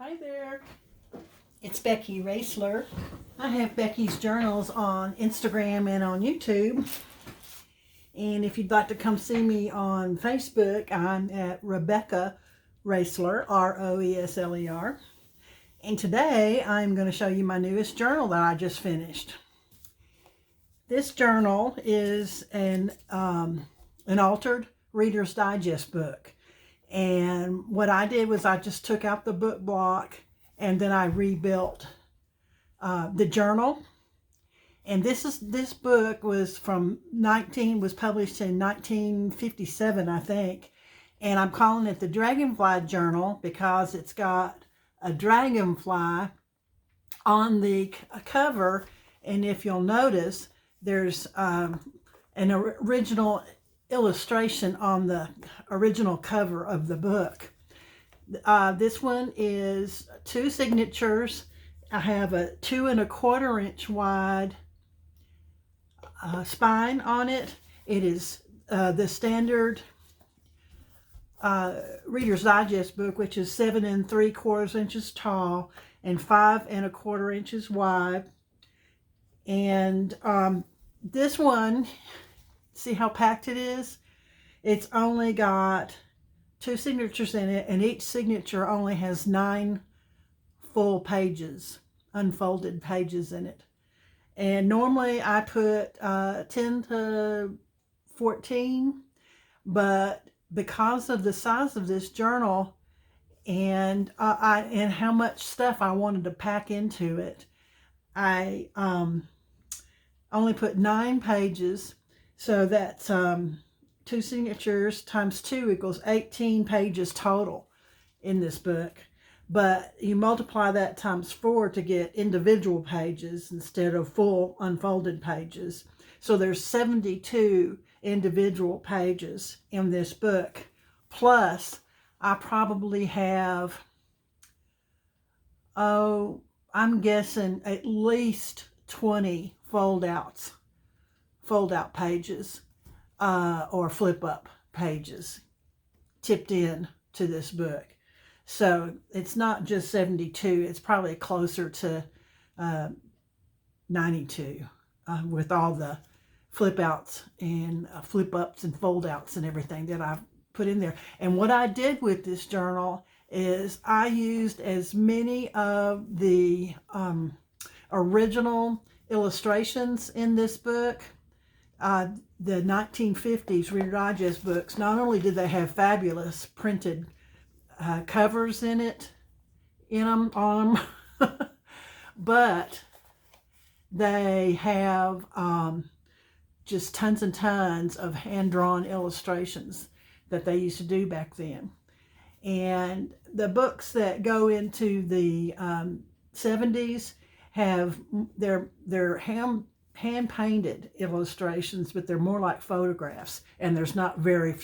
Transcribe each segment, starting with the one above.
Hi there, it's Becky Raisler. I have Becky's Journals on Instagram and on YouTube. And if you'd like to come see me on Facebook, I'm at Rebecca Raisler, Roesler. And today I'm going to show you my newest journal that I just finished. This journal is an altered Reader's Digest book. And what I did was I just took out the book block and then I rebuilt the journal. And this book was was published in 1957, I think. And I'm calling it the Dragonfly Journal because it's got a dragonfly on the cover. And if you'll notice, there's an original illustration on the original cover of the book. This one is 2 signatures. I have a 2 1/4 inch wide spine on it. It is the standard Reader's Digest book, which is 7 3/4 inches tall and 5 1/4 inches wide. And this one, see how packed it is? It's only got 2 signatures in it, and each signature only has 9 full pages, unfolded pages in it. And normally I put 10 to 14, but because of the size of this journal and how much stuff I wanted to pack into it, I only put 9 pages. So that's 2 signatures times 2 equals 18 pages total in this book. But you multiply that times 4 to get individual pages instead of full unfolded pages. So there's 72 individual pages in this book. Plus, I probably have, I'm guessing at least 20 fold out pages or flip up pages tipped in to this book. So it's not just 72, it's probably closer to 92 with all the flip outs and flip ups and fold outs and everything that I've put in there. And what I did with this journal is I used as many of the original illustrations in this book. The 1950s Reader Digest books, not only did they have fabulous printed covers in them, on them, but they have just tons and tons of hand-drawn illustrations that they used to do back then. And the books that go into the 70s have their hand-painted illustrations, but they're more like photographs, and there's not very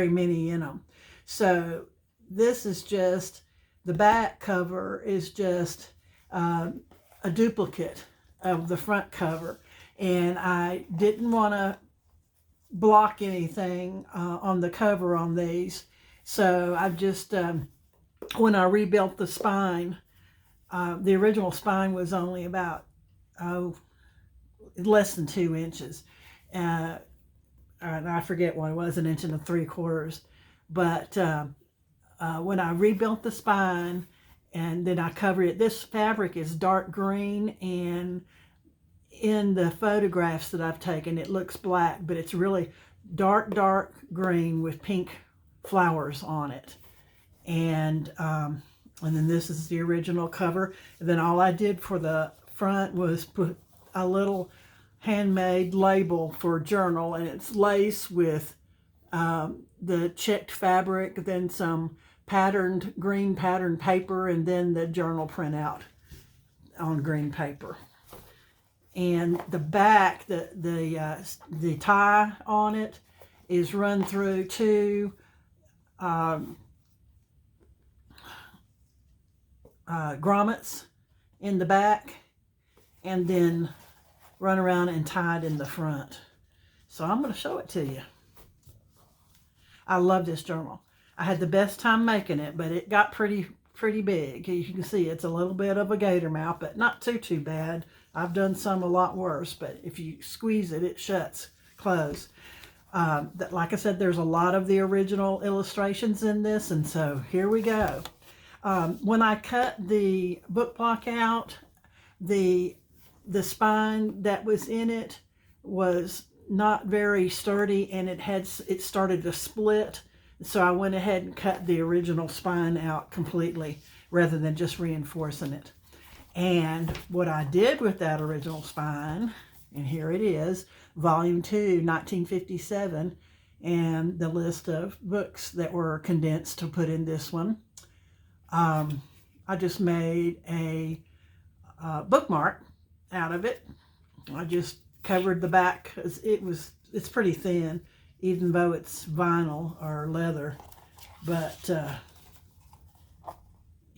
many in them. So this is just, the back cover is just a duplicate of the front cover, and I didn't want to block anything on the cover on these. So I just, when I rebuilt the spine, the original spine was only about, less than 2 inches. And I forget what it was, 1 3/4 inches. But when I rebuilt the spine and then I covered it, this fabric is dark green, and in the photographs that I've taken, it looks black, but it's really dark green with pink flowers on it. And then this is the original cover. And then all I did for the front was put a little handmade label for journal, and it's lace with the checked fabric, then some green patterned paper, and then the journal printout on green paper. And the back, the tie on it is run through 2 grommets in the back, and then run around and tied in the front. So I'm going to show it to you. I love this journal. I had the best time making it, but it got pretty pretty big. You can see it's a little bit of a gator mouth, but not too bad. I've done some a lot worse, but if you squeeze it, it shuts closed. Like I said, there's a lot of the original illustrations in this, and so here we go. When I cut the book block out, the spine that was in it was not very sturdy, and it started to split. So I went ahead and cut the original spine out completely rather than just reinforcing it. And what I did with that original spine, and here it is, Volume 2, 1957, and the list of books that were condensed to put in this one. I just made a bookmark out of it. I just covered the back because it's pretty thin, even though it's vinyl or leather. But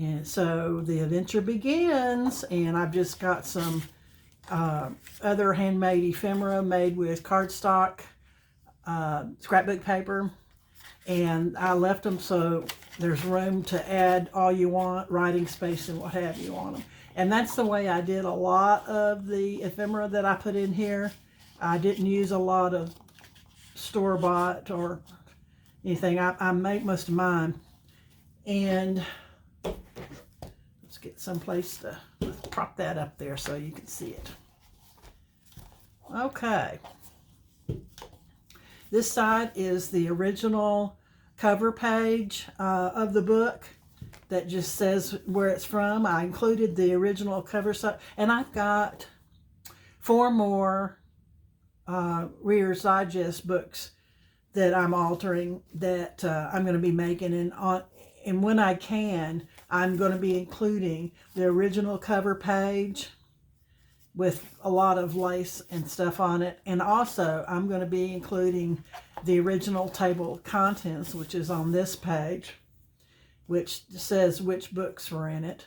and so the adventure begins, and I've just got some other handmade ephemera made with cardstock, scrapbook paper, and I left them so there's room to add all you want, writing space and what have you on them. And that's the way I did a lot of the ephemera that I put in here. I didn't use a lot of store-bought or anything. I make most of mine. And let's get someplace to prop that up there so you can see it. Okay. This side is the original cover page of the book that just says where it's from. I included the original cover side, and I've got 4 more Reader's Digest books that I'm altering that I'm going to be making, and when I can, I'm going to be including the original cover page with a lot of lace and stuff on it, and also I'm going to be including the original table of contents, which is on this page, which says which books were in it.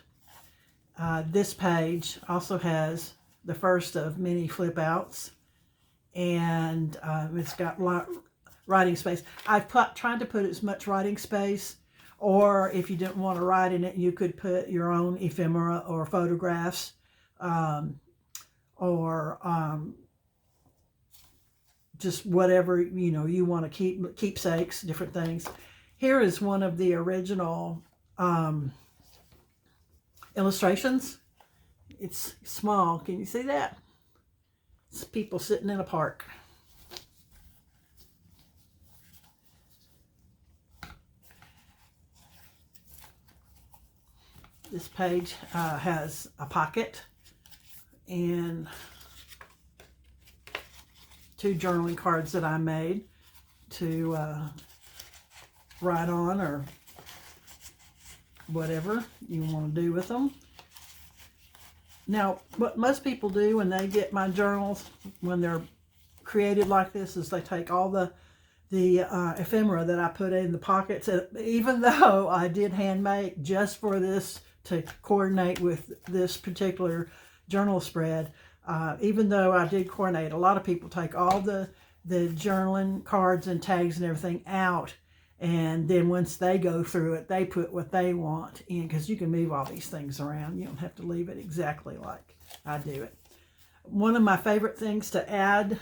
This page also has the first of many flip outs, and it's got writing space. I've tried to put as much writing space, or if you didn't want to write in it, you could put your own ephemera or photographs, or just whatever you want to keep, keepsakes, different things. Here is one of the original illustrations. It's small. Can you see that? It's people sitting in a park. This page has a pocket and 2 journaling cards that I made to write on, or whatever you want to do with them. Now, what most people do when they get my journals, when they're created like this, is they take all the ephemera that I put in the pockets. Even though I did hand make just for this to coordinate with this particular journal spread, even though I did coordinate, a lot of people take all the journaling cards and tags and everything out, and then once they go through it, they put what they want in, because you can move all these things around. You don't have to leave it exactly like I do it. One of my favorite things to add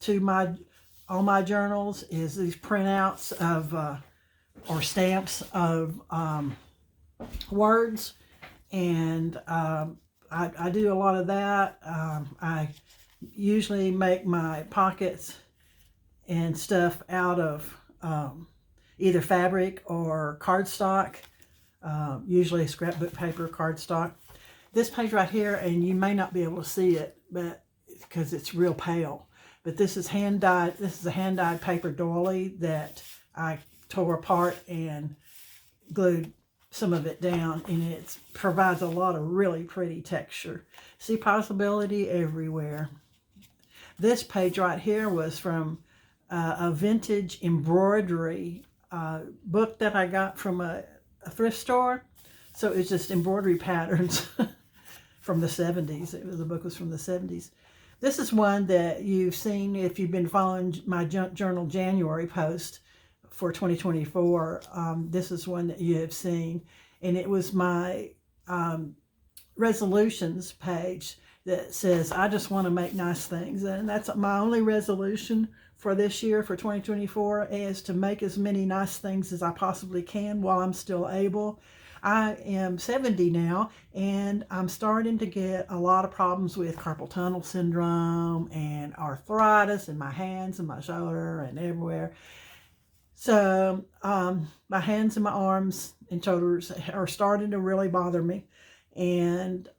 to all my journals is these printouts of or stamps of words, and I do a lot of that. I usually make my pockets and stuff out of either fabric or cardstock, usually scrapbook paper, cardstock. This page right here, and you may not be able to see it, but because it's real pale, but this is hand dyed. This is a hand dyed paper doily that I tore apart and glued some of it down, and it provides a lot of really pretty texture. See possibility everywhere. This page right here was from a vintage embroidery book that I got from a thrift store. So it's just embroidery patterns from the 70s. The book was from the 70s. This is one that you've seen if you've been following my Junk Journal January post for 2024. This is one that you have seen. and it was my resolutions page that says, I just want to make nice things. And that's my only resolution for this year, for 2024, is to make as many nice things as I possibly can while I'm still able. I am 70 now, and I'm starting to get a lot of problems with carpal tunnel syndrome and arthritis in my hands and my shoulder and everywhere. So my hands and my arms and shoulders are starting to really bother me. And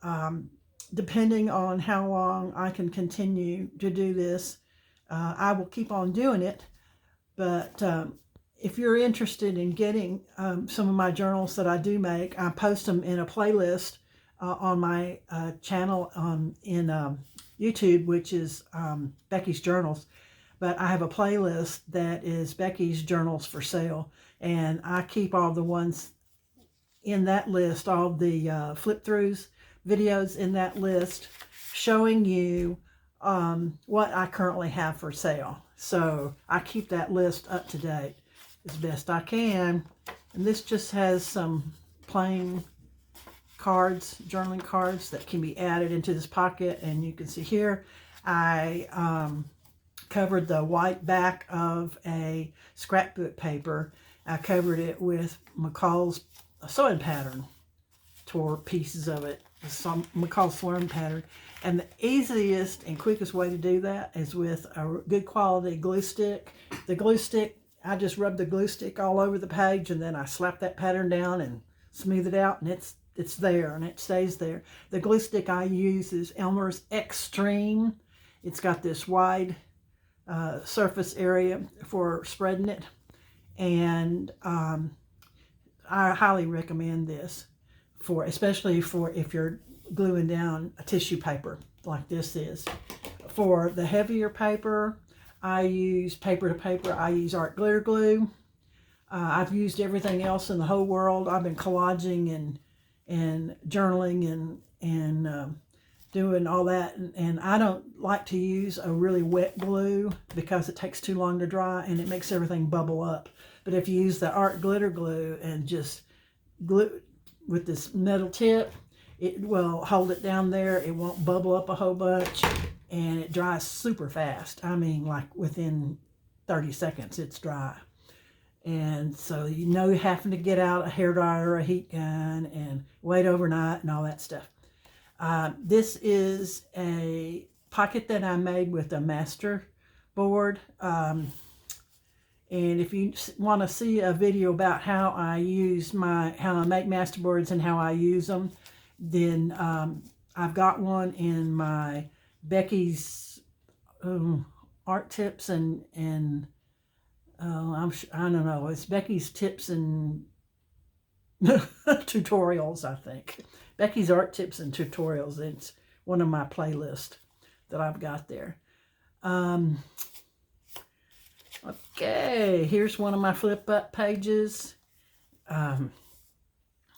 depending on how long I can continue to do this, I will keep on doing it. But if you're interested in getting some of my journals that I do make, I post them in a playlist on my channel in YouTube, which is Becky's Journals. But I have a playlist that is Becky's Journals for Sale, and I keep all the ones in that list, all the flip-throughs videos in that list, showing you what I currently have for sale. So I keep that list up to date as best I can. And this just has some plain cards, journaling cards, that can be added into this pocket. And you can see here, I covered the white back of a scrapbook paper. I covered it with McCall's sewing pattern, tore pieces of it, some McCall's sewing pattern. And the easiest and quickest way to do that is with a good quality glue stick. The glue stick, I just rub the glue stick all over the page, and then I slap that pattern down and smooth it out, and it's there and it stays there. The glue stick I use is Elmer's Extreme. It's got this wide surface area for spreading it, and I highly recommend this, for especially for if you're gluing down a tissue paper like this is. For the heavier paper, I use paper to paper. I use art glitter glue. I've used everything else in the whole world. I've been collaging and journaling and doing all that, and I don't like to use a really wet glue because it takes too long to dry and it makes everything bubble up. But if you use the art glitter glue and just glue with this metal tip, it will hold it down there. It won't bubble up a whole bunch, and it dries super fast. I mean, like within 30 seconds it's dry. And so you know, having to get out a hairdryer or a heat gun and wait overnight and all that stuff. This is a pocket that I made with a master board. And if you want to see a video about how I make master boards and how I use them, then I've got one in my Becky's art tips and I don't know, it's Becky's tips and tutorials, I think. Becky's Art Tips and Tutorials. It's one of my playlists that I've got there. Okay, here's one of my flip up pages.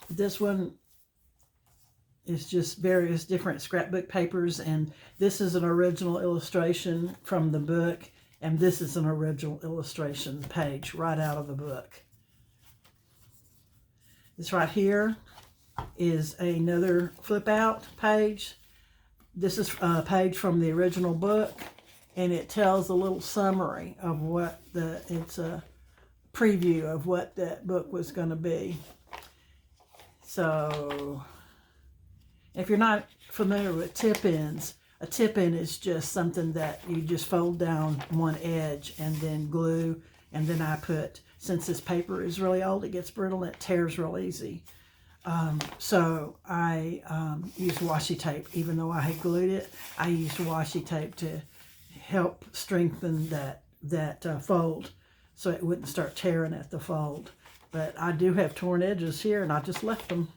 This one is just various different scrapbook papers, and this is an original illustration from the book, and this is an original illustration page right out of the book. This right here is another flip out page. This is a page from the original book, and it tells a little summary of what it's a preview of what that book was going to be. So if you're not familiar with tip-ins, a tip-in is just something that you just fold down one edge and then glue, and then I put, since this paper is really old, it gets brittle and it tears real easy. So I use washi tape. Even though I had glued it, I used washi tape to help strengthen that fold so it wouldn't start tearing at the fold. But I do have torn edges here, and I just left them.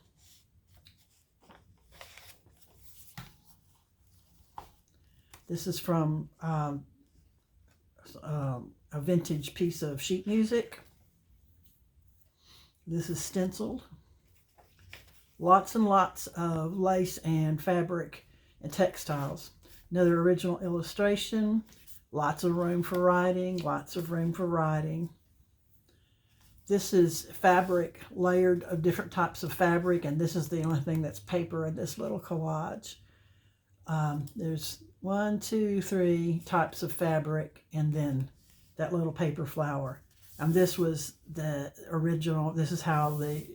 This is from a vintage piece of sheet music. This is stenciled. Lots and lots of lace and fabric and textiles. Another original illustration. Lots of room for writing. Lots of room for writing. This is fabric, layered of different types of fabric, and this is the only thing that's paper in this little collage. There's 1, 2, 3 types of fabric, and then that little paper flower. And this was the original. This is how the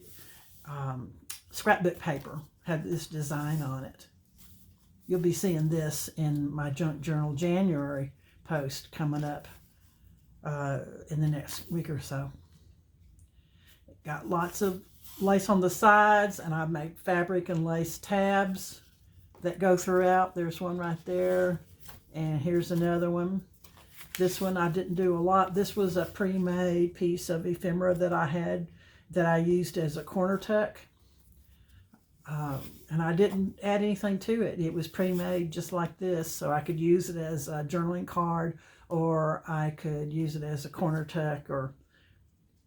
scrapbook paper had this design on it. You'll be seeing this in my Junk Journal January post coming up in the next week or so. Got lots of lace on the sides, and I've made fabric and lace tabs that go throughout. There's one right there, and here's another one. This one I didn't do a lot. This was a pre-made piece of ephemera that I had that I used as a corner tuck. And I didn't add anything to it. It was pre-made just like this, so I could use it as a journaling card, or I could use it as a corner tuck or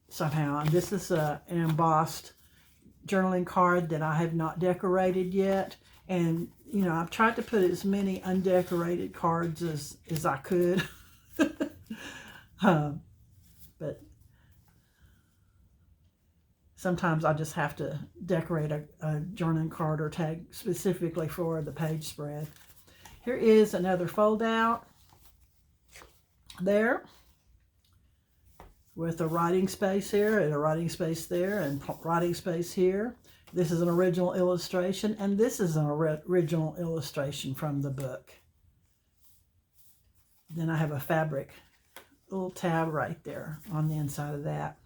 somehow. And this is an embossed journaling card that I have not decorated yet. And, you know, I've tried to put as many undecorated cards as I could. But sometimes I just have to decorate a journaling card or tag specifically for the page spread. Here is another fold out there with a writing space here and a writing space there and writing space here. This is an original illustration, and this is an original illustration from the book. Then I have a fabric little tab right there on the inside of that.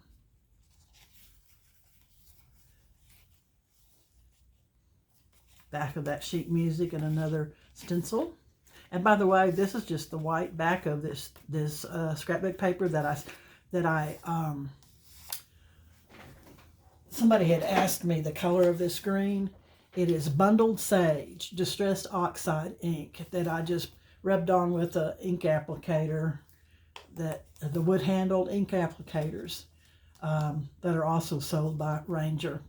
Back of that sheet music and another stencil. And by the way, this is just the white back of this scrapbook paper that somebody had asked me the color of this green. It is Bundled Sage Distressed Oxide ink that I just rubbed on with an ink applicator, that the wood-handled ink applicators that are also sold by Ranger.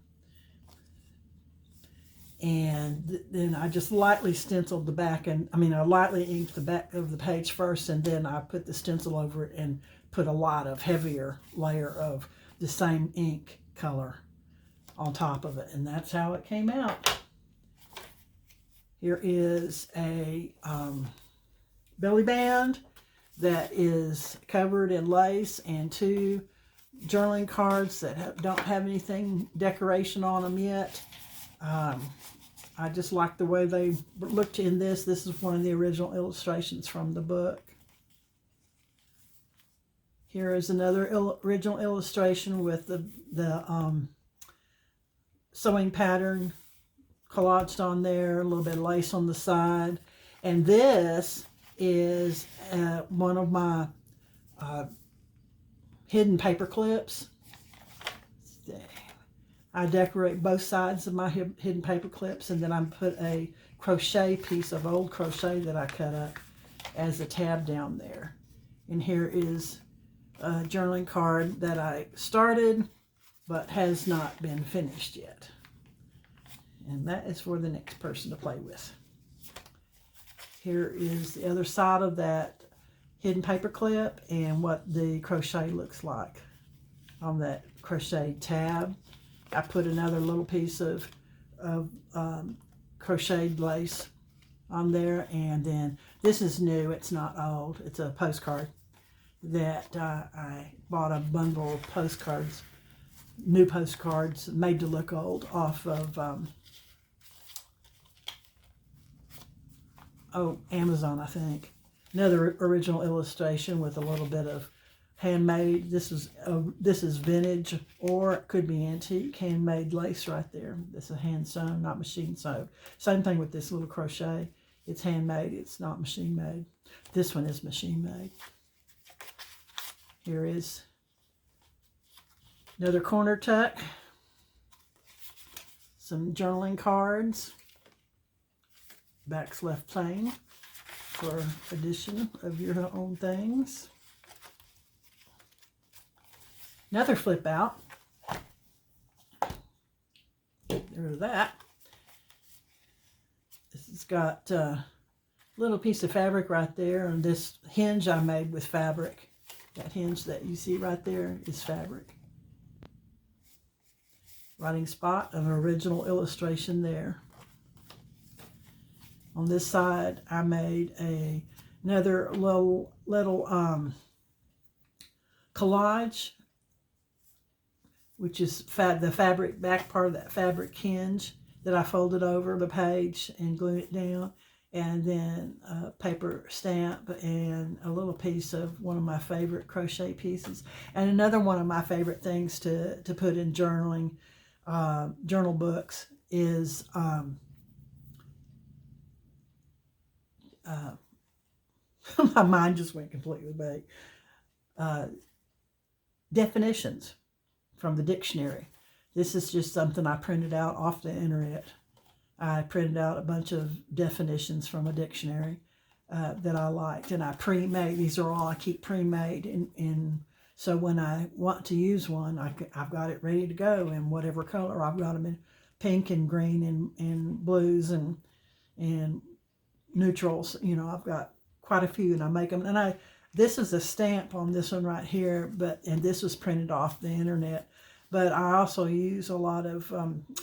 And then I just lightly stenciled the back, and I lightly inked the back of the page first, and then I put the stencil over it and put a lot of heavier layer of the same ink color on top of it, and that's how it came out. Here is a belly band that is covered in lace, and 2 journaling cards that don't have anything decoration on them yet. I just like the way they looked in this. This is one of the original illustrations from the book. Here is another original illustration with the sewing pattern collaged on there, a little bit of lace on the side. And this is one of my hidden paper clips. I decorate both sides of my hidden paper clips, and then I put a crochet piece of old crochet that I cut up as a tab down there. And here is a journaling card that I started but has not been finished yet. And that is for the next person to play with. Here is the other side of that hidden paper clip and what the crochet looks like on that crochet tab. I put another little piece of crocheted lace on there, and then this is new, it's not old, it's a postcard that I bought a bundle of postcards, new postcards made to look old off of Amazon, I think. Another original illustration with a little bit of handmade. This is vintage, or it could be antique, handmade lace right there. This is hand sewn, not machine sewed. Same thing with this little crochet. It's handmade, it's not machine made. This one is machine made. Here is another corner tuck, some journaling cards. Back's left plain for addition of your own things. Another flip out. There's that. This has got a little piece of fabric right there, and this hinge I made with fabric. That hinge that you see right there is fabric. writing spot, an original illustration there. On this side, I made another little collage, which is the fabric, back part of that fabric hinge that I folded over the page and glued it down, and then a paper stamp and a little piece of one of my favorite crochet pieces. And another one of my favorite things to put in journaling, journal books is my mind just went completely blank. Definitions from the dictionary. This is just something I printed out off the internet. I printed out a bunch of definitions from a dictionary that I liked, and I pre-made. These are all I keep pre-made, and so when I want to use one, I've got it ready to go in whatever color. I've got them in pink and green and blues and neutrals. You know, I've got quite a few, and I make them. And this is a stamp on this one right here, and this was printed off the internet. But I also use a lot of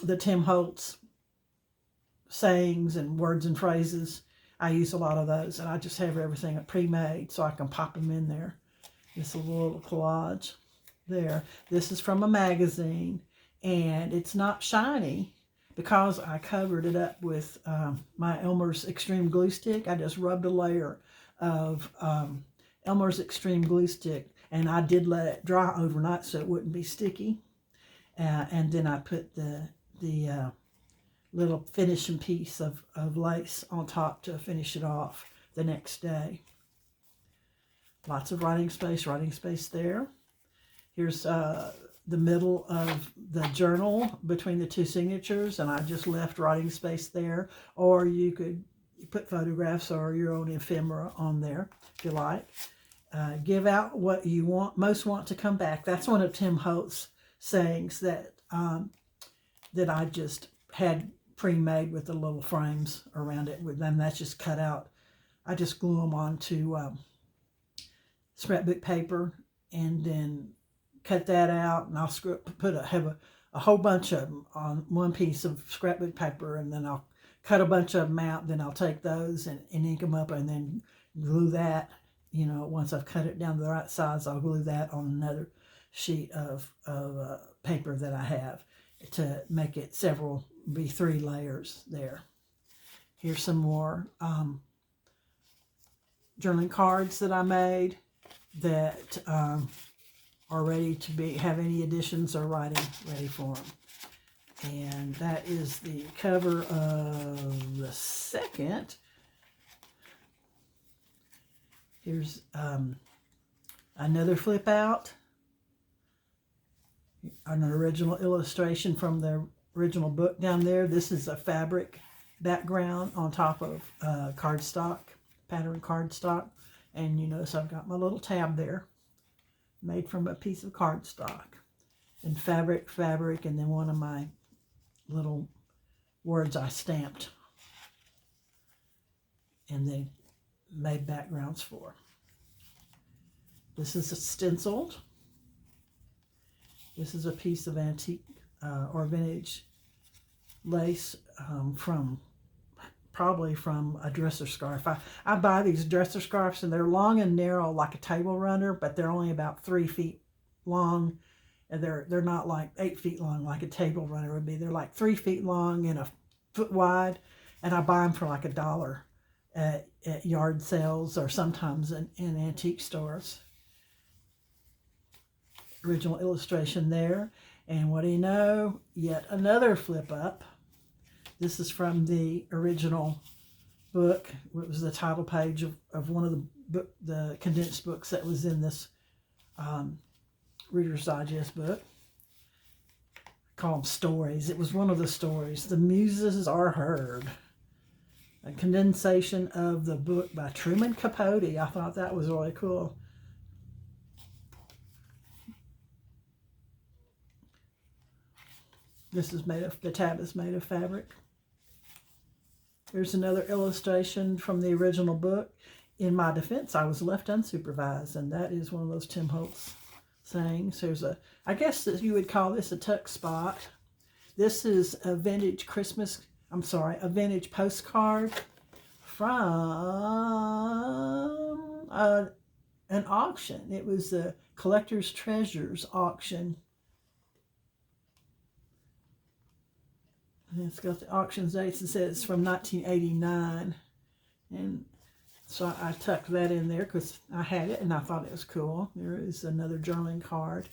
the Tim Holtz sayings and words and phrases. I use a lot of those, and I just have everything pre-made so I can pop them in there. This little collage there. This is from a magazine, and it's not shiny because I covered it up with my Elmer's Extreme Glue Stick. I just rubbed a layer of Elmer's Extreme Glue Stick, and I did let it dry overnight so it wouldn't be sticky. And then I put the little finishing piece of lace on top to finish it off the next day. Lots of writing space there. Here's the middle of the journal between the two signatures, and I just left writing space there. Or you could put photographs or your own ephemera on there if you like. Give out what you most want to come back. That's one of Tim Holtz sayings that I just had pre-made with the little frames around it. With them, that's just cut out. I just glue them onto scrapbook paper and then cut that out, and I'll have a whole bunch of them on one piece of scrapbook paper, and then I'll cut a bunch of them out. Then I'll take those and ink them up, and then glue that. You know, once I've cut it down to the right size, I'll glue that on another sheet of paper that I have to make it be 3 layers there. Here's some more journaling cards that I made that are ready to have any additions or writing ready for them. And that is the cover of the second. Here's another flip out, an original illustration from the original book down there. This is a fabric background on top of cardstock, pattern cardstock. And you notice I've got my little tab there, made from a piece of cardstock. And fabric, and then one of my little words I stamped and then made backgrounds for. This is stenciled. This is a piece of antique or vintage lace probably from a dresser scarf. I buy these dresser scarves, and they're long and narrow like a table runner, but they're only about 3 feet long, and they're not like 8 feet long like a table runner would be. They're like 3 feet long and a foot wide, and I buy them for like $1 at yard sales or sometimes in antique stores. Original illustration there. And what do you know? Yet another flip up. This is from the original book. It was the title page of one of the condensed books that was in this Reader's Digest book. I call them stories. It was one of the stories. The Muses Are Heard. A condensation of the book by Truman Capote. I thought that was really cool. This is the tab is made of fabric. Here's another illustration from the original book. In my defense, I was left unsupervised, and that is one of those Tim Holtz sayings. I guess that you would call this a tuck spot. This is a vintage a vintage postcard from an auction. It was the Collector's Treasures auction. And it's got the auction dates. It says it's from 1989. And so I tucked that in there because I had it and I thought it was cool. There is another journaling card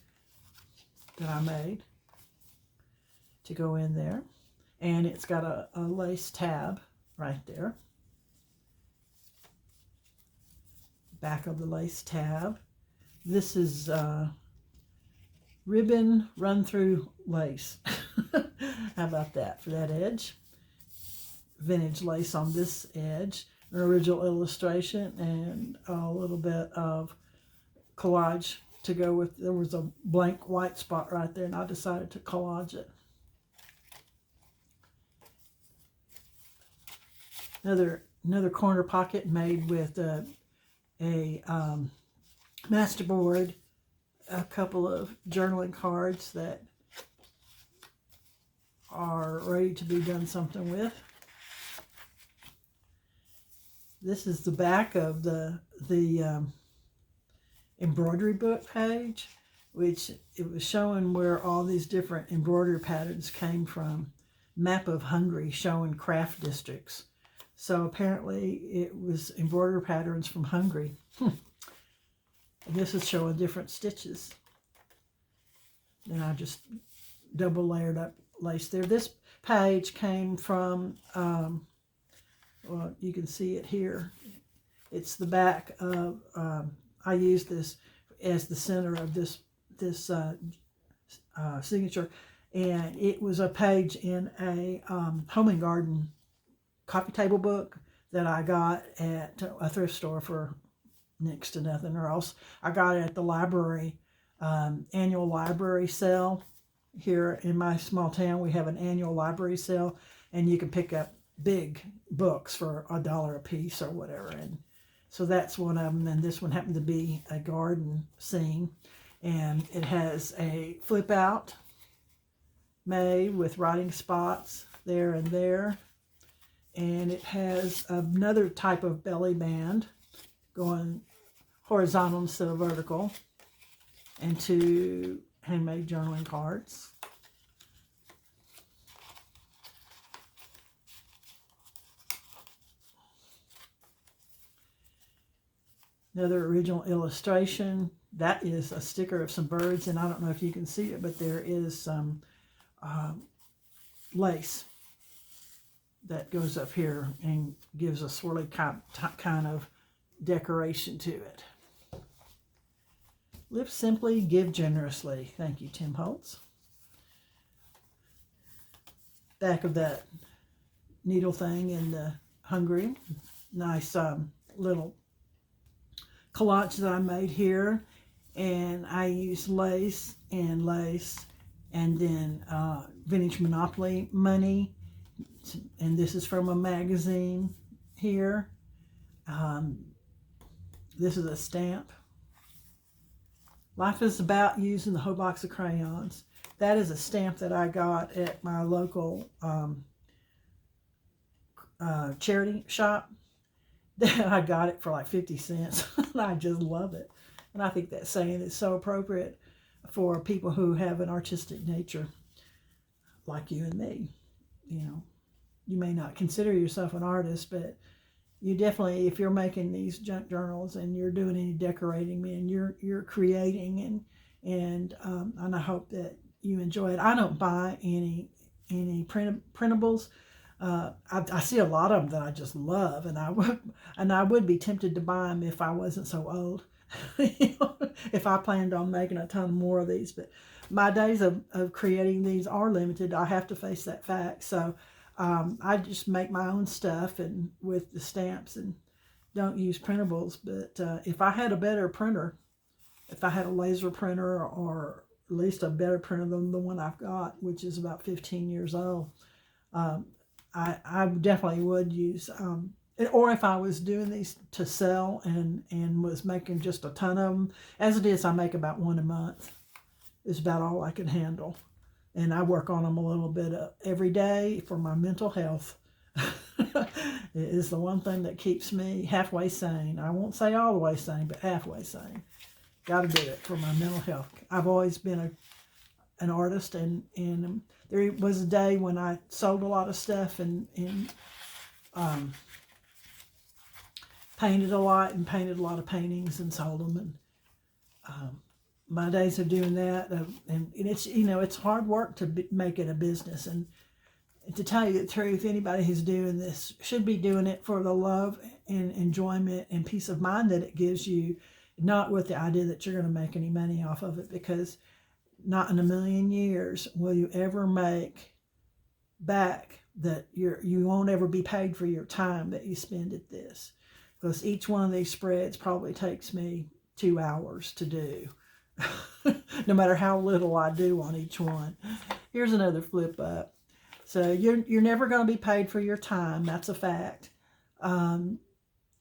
that I made to go in there. And it's got a lace tab right there. Back of the lace tab. This is ribbon run through lace. How about that for that edge? Vintage lace on this edge. An original illustration and a little bit of collage to go with. There was a blank white spot right there and I decided to collage it. Another corner pocket made with a masterboard, a couple of journaling cards that are ready to be done something with. This is the back of the embroidery book page, which it was showing where all these different embroidery patterns came from. Map of Hungary showing craft districts. So apparently it was embroidery patterns from Hungary. And this is showing different stitches. And I just double layered up lace there. This page came from, well, you can see it here. It's the back of, I used this as the center of this signature. And it was a page in a home and garden coffee table book that I got at a thrift store for next to nothing, or else I got it at the library, annual library sale. Here in my small town, we have an annual library sale, and you can pick up big books for $1 a piece or whatever. And so that's one of them. And this one happened to be a garden scene, and it has a flip out made with writing spots there and there. And it has another type of belly band going horizontal instead of vertical, and 2 handmade journaling cards. Another original illustration. That is a sticker of some birds, and I don't know if you can see it, but there is some lace that goes up here and gives a swirly kind of decoration to it. Live simply, give generously. Thank you, Tim Holtz. Back of that needle thing in the Hungary. Nice little collage that I made here. And I used lace, and then vintage Monopoly money. And this is from a magazine here. This is a stamp. Life is about using the whole box of crayons. That is a stamp that I got at my local charity shop. I got it for like 50 cents. I just love it. And I think that saying is so appropriate for people who have an artistic nature like you and me. You know, you may not consider yourself an artist, but you definitely, if you're making these junk journals and you're doing any decorating, man, you're creating, and I hope that you enjoy it. I don't buy any printables. I see a lot of them that I just love, and I would be tempted to buy them if I wasn't so old. You know, if I planned on making a ton more of these, but my days of creating these are limited. I have to face that fact. So I just make my own stuff and with the stamps, and don't use printables. But if I had a better printer, if I had a laser printer, or at least a better printer than the one I've got, which is about 15 years old, I definitely would use, or if I was doing these to sell and was making just a ton of them. As it is, I make about one a month. Is about all I can handle. and I work on them a little bit every day for my mental health. It is the one thing that keeps me halfway sane. I won't say all the way sane, but halfway sane. Got to do it for my mental health. I've always been an artist, and there was a day when I sold a lot of stuff and painted a lot and painted a lot of paintings and sold them. And my days of doing that, and it's, you know, it's hard work to make it a business. And to tell you the truth, anybody who's doing this should be doing it for the love and enjoyment and peace of mind that it gives you, not with the idea that you're going to make any money off of it, because not in a million years will you ever make back that you won't ever be paid for your time that you spend at this. Because each one of these spreads probably takes me 2 hours to do, no matter how little I do on each one. Here's another flip up. So you're never going to be paid for your time. That's a fact. And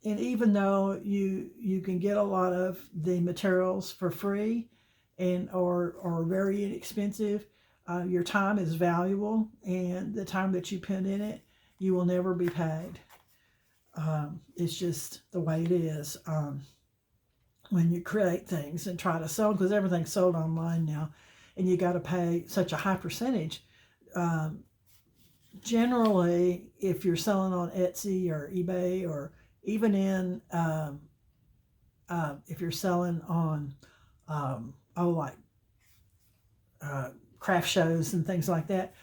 even though you can get a lot of the materials for free or very inexpensive, your time is valuable, and the time that you put in it, you will never be paid. It's just the way it is. When you create things and try to sell, because everything's sold online now, and you got to pay such a high percentage. Generally, if you're selling on Etsy or eBay, or even if you're selling on craft shows and things like that,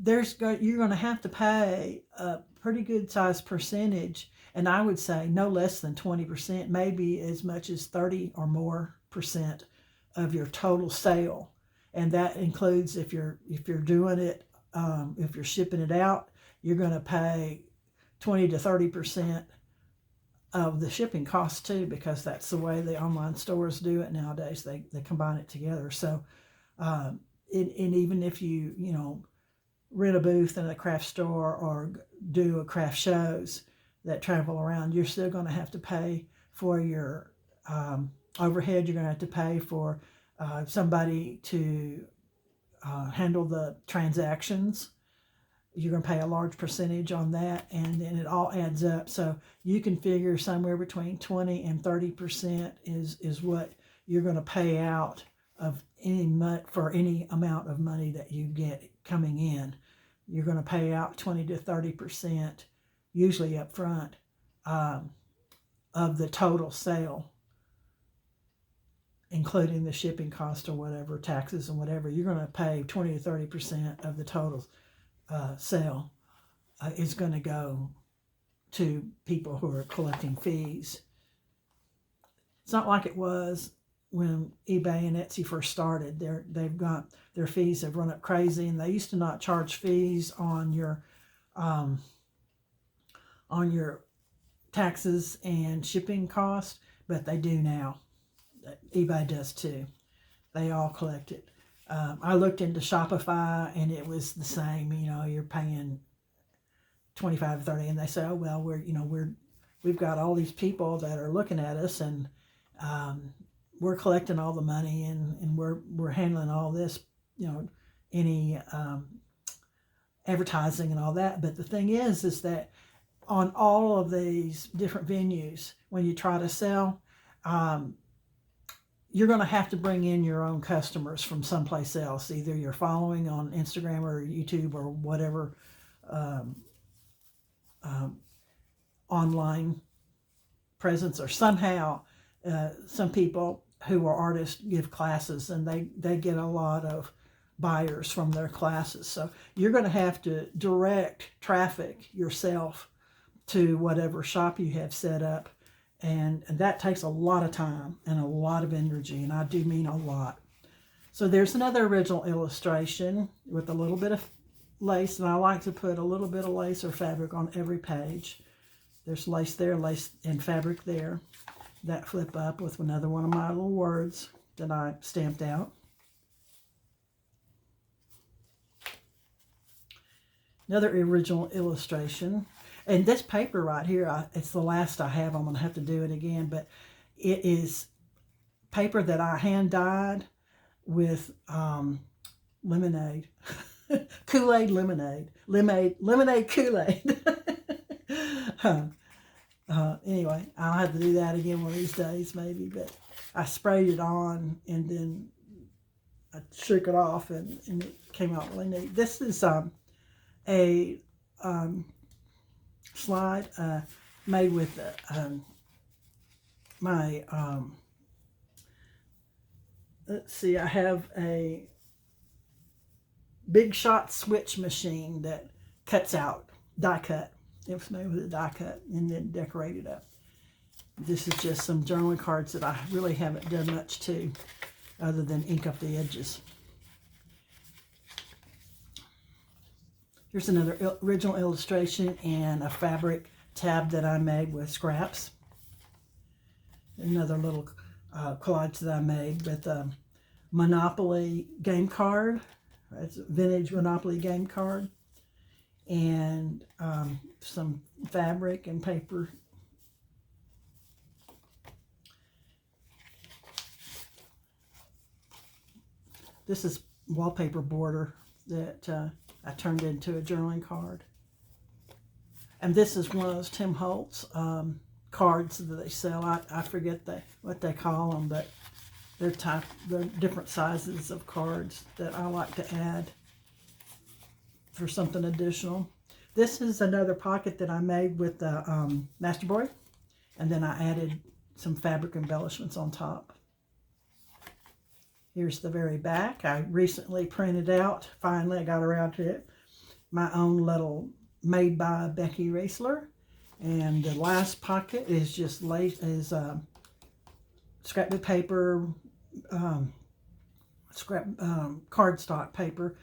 you're going to have to pay a pretty good sized percentage, and I would say no less than 20%, maybe as much as 30 or more % of your total sale. And that includes if you're doing it, if you're shipping it out, you're going to pay 20 to 30% of the shipping costs too, because that's the way the online stores do it nowadays. They combine it together. So and even if you rent a booth in a craft store or do a craft shows that travel around, you're still going to have to pay for your overhead. You're going to have to pay for somebody to handle the transactions. You're going to pay a large percentage on that, and then it all adds up. So you can figure somewhere between 20 and 30% is what you're going to pay out of for any amount of money that you get coming in. You're going to pay out 20 to 30%, usually up front, of the total sale, including the shipping cost or whatever, taxes and whatever. You're going to pay 20 to 30% of the total sale is going to go to people who are collecting fees. It's not like it was when eBay and Etsy first started. They've got their fees have run up crazy, and they used to not charge fees on your taxes and shipping costs, but they do now. eBay does too. They all collect it. I looked into Shopify, and it was the same. You're paying 25, 30, and they say, oh well, we've got all these people that are looking at us, and we're collecting all the money, and we're handling all this, any advertising and all that. But the thing is that on all of these different venues, when you try to sell, you're going to have to bring in your own customers from someplace else. Either you're following on Instagram or YouTube or whatever online presence, or somehow some people who are artists give classes, and they get a lot of buyers from their classes. So you're going to have to direct traffic yourself to whatever shop you have set up. And that takes a lot of time and a lot of energy, and I do mean a lot. So there's another original illustration with a little bit of lace, and I like to put a little bit of lace or fabric on every page. There's lace there, lace and fabric there. That flip up with another one of my little words that I stamped out. Another original illustration. And this paper right here, it's the last I have. I'm going to have to do it again. But it is paper that I hand dyed with lemonade. Kool-Aid lemonade. Lemonade Kool-Aid. Anyway, I'll have to do that again one of these days maybe, but I sprayed it on and then I shook it off and it came out really neat. This is a slide made with my, let's see, I have a Big Shot switch machine that cuts out, die cut. It was made with a die cut and then decorated up. This is just some journaling cards that I really haven't done much to other than ink up the edges. Here's another original illustration and a fabric tab that I made with scraps. Another little collage that I made with a Monopoly game card. It's a vintage Monopoly game card. And some fabric and paper. This is wallpaper border that I turned into a journaling card. And this is one of those Tim Holtz cards that they sell. I forget what they call them, but they're different sizes of cards that I like to add for something additional. This is another pocket that I made with the Masterboard, and then I added some fabric embellishments on top. Here's the very back. I recently printed out, finally I got around to it, my own little made by Becky Raisler. And the last pocket is just scrapbook paper, cardstock paper,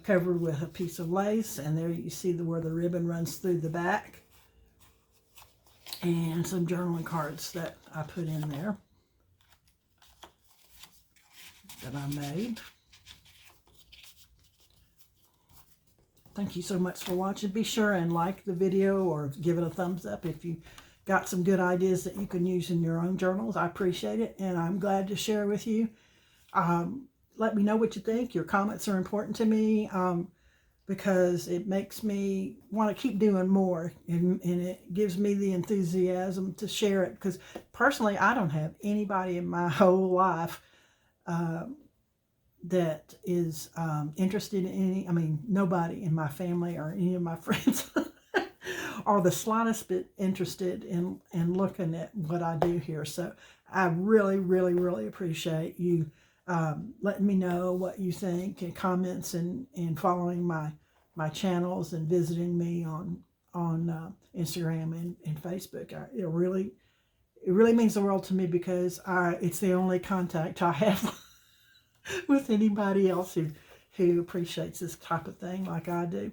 covered with a piece of lace, and there you see where the ribbon runs through the back, and some journaling cards that I put in there that I made. Thank you so much for watching. Be sure and like the video or give it a thumbs up if you got some good ideas that you can use in your own journals. I appreciate it, and I'm glad to share with you. Let me know what you think. Your comments are important to me because it makes me want to keep doing more, and it gives me the enthusiasm to share it, because personally I don't have anybody in my whole life that is interested in nobody in my family or any of my friends are the slightest bit interested in looking at what I do here. So I really, really, really appreciate you letting me know what you think, and comments, and following my channels and visiting me on Instagram and Facebook. It really means the world to me, because it's the only contact I have with anybody else who appreciates this type of thing like I do.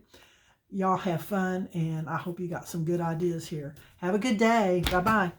Y'all have fun, and I hope you got some good ideas here. Have a good day. Bye-bye.